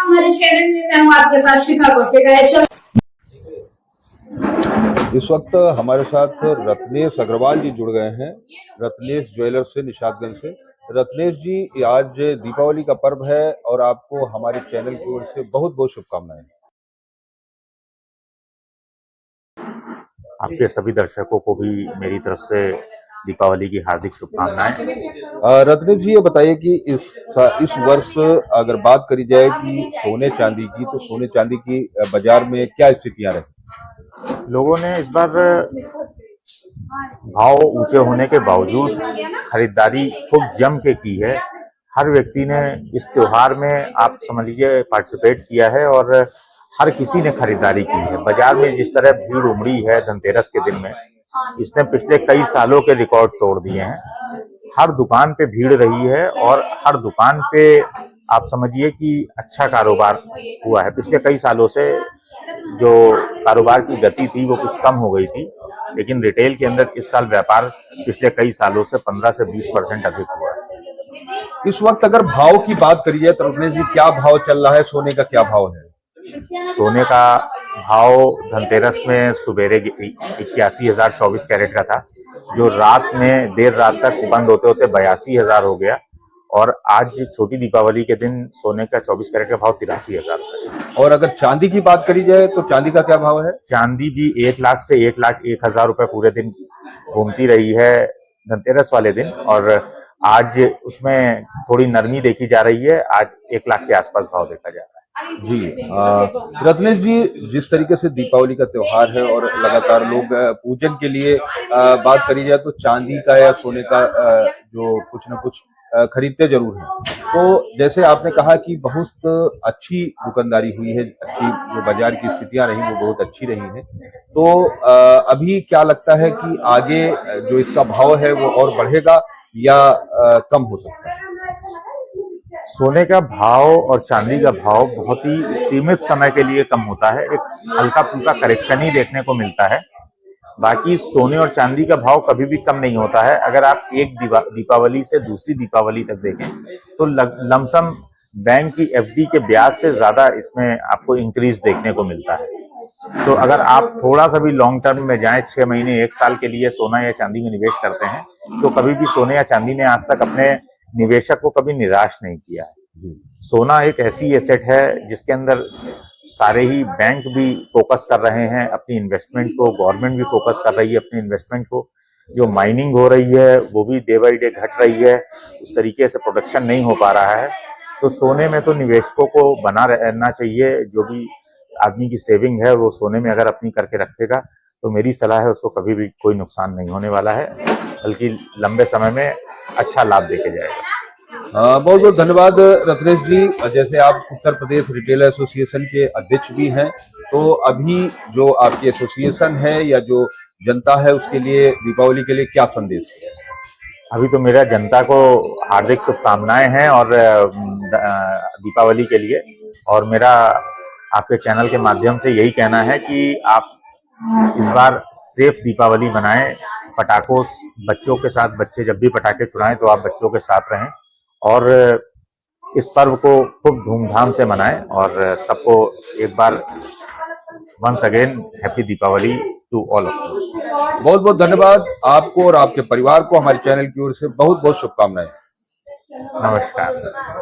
हमारे चैनल में मैं हूँ आपके साथ शिखा कौशिक। इस वक्त हमारे साथ रत्नेश अग्रवाल जी जुड़ गए हैं, रत्नेश ज्वेलर्स से, निशादगंज से। रत्नेश जी, आज दीपावली का पर्व है और आपको हमारे चैनल की ओर से बहुत बहुत शुभकामनाएं। आपके सभी दर्शकों को भी मेरी तरफ से दीपावली की हार्दिक शुभकामनाएं। रत्नेश जी, ये बताइए कि इस वर्ष अगर बात करी जाए कि सोने चांदी की, तो सोने चांदी की बाजार में क्या स्थितियां रही? लोगों ने इस बार भाव ऊंचे होने के बावजूद खरीदारी खूब जम के की है। हर व्यक्ति ने इस त्योहार में, आप समझ लीजिए, पार्टिसिपेट किया है और हर किसी ने खरीदारी की है। बाजार में जिस तरह भीड़ उमड़ी है धनतेरस के दिन में, इसने पिछले कई सालों के रिकॉर्ड तोड़ दिए हैं। हर दुकान पे भीड़ रही है और हर दुकान पे आप समझिए कि अच्छा कारोबार हुआ है। पिछले कई सालों से जो कारोबार की गति थी वो कुछ कम हो गई थी, लेकिन रिटेल के अंदर इस साल व्यापार पिछले कई सालों से 15 से 20% अधिक हुआ है। इस वक्त अगर भाव की बात करी जाए तो रत्नेश जी, क्या भाव चल रहा है? सोने का क्या भाव है? सोने का भाव धनतेरस में सुबेरे 81,000 24 कैरेट का था, जो रात में देर रात तक बंद होते होते 82,000 हो गया। और आज छोटी दीपावली के दिन सोने का 24 कैरेट का भाव 83,000। और अगर चांदी की बात करी जाए तो चांदी का क्या भाव है? चांदी भी 1 लाख से 1,01,000 रुपए पूरे दिन घूमती रही है धनतेरस वाले दिन, और आज उसमें थोड़ी नरमी देखी जा रही है। आज 1 लाख के आसपास भाव देखा जा रहा है। जी, रत्नेश जी, जिस तरीके से दीपावली का त्योहार है और लगातार लोग पूजन के लिए बात करी जाए तो चांदी का या सोने का जो कुछ न कुछ खरीदते जरूर हैं। तो जैसे आपने कहा कि बहुत अच्छी दुकानदारी हुई है, अच्छी जो बाजार की स्थितियां रही वो बहुत अच्छी रही हैं, तो अभी क्या लगता है कि आगे जो इसका भाव है वो और बढ़ेगा या कम हो सकता है? सोने का भाव और चांदी का भाव बहुत ही सीमित समय के लिए कम होता है, एक हल्का फुल्का करेक्शन ही देखने को मिलता है। बाकी सोने और चांदी का भाव कभी भी कम नहीं होता है। अगर आप एक दीपावली से दूसरी दीपावली तक देखें तो लमसम बैंक की एफडी के ब्याज से ज्यादा इसमें आपको इंक्रीज देखने को मिलता है। तो अगर आप थोड़ा सा भी लॉन्ग टर्म में जाएं, 6 महीने 1 साल के लिए सोना या चांदी में निवेश करते हैं, तो कभी भी सोने या चांदी ने आज तक अपने निवेशक को कभी निराश नहीं किया है। सोना एक ऐसी एसेट है जिसके अंदर सारे ही बैंक भी फोकस कर रहे हैं अपनी इन्वेस्टमेंट को, गवर्नमेंट भी फोकस कर रही है अपनी इन्वेस्टमेंट को। जो माइनिंग हो रही है वो भी डे बाई डे घट रही है, उस तरीके से प्रोडक्शन नहीं हो पा रहा है। तो सोने में तो निवेशकों को बना रहना चाहिए। जो भी आदमी की सेविंग है वो सोने में अगर अपनी करके रखेगा तो मेरी सलाह है उसको कभी भी कोई नुकसान नहीं होने वाला है, बल्कि लंबे समय में अच्छा लाभ देके जाएगा। बहुत बहुत धन्यवाद रत्नेश जी। जैसे आप उत्तर प्रदेश रिटेल एसोसिएशन के अध्यक्ष भी हैं, तो अभी जो आपकी एसोसिएशन है या जो जनता है उसके लिए दीपावली के लिए क्या संदेश है? अभी तो मेरा जनता को हार्दिक शुभकामनाएं हैं और दीपावली के लिए, और मेरा आपके चैनल के माध्यम से यही कहना है कि आप इस बार सेफ दीपावली मनाएं। पटाखों, बच्चों के साथ, बच्चे जब भी पटाखे छुड़ाएं तो आप बच्चों के साथ रहें और इस पर्व को खूब धूमधाम से मनाएं। और सबको एक बार once again happy Deepawali to all of you. बहुत बहुत धन्यवाद आपको और आपके परिवार को हमारे चैनल की ओर से बहुत बहुत शुभकामनाएं। नमस्कार।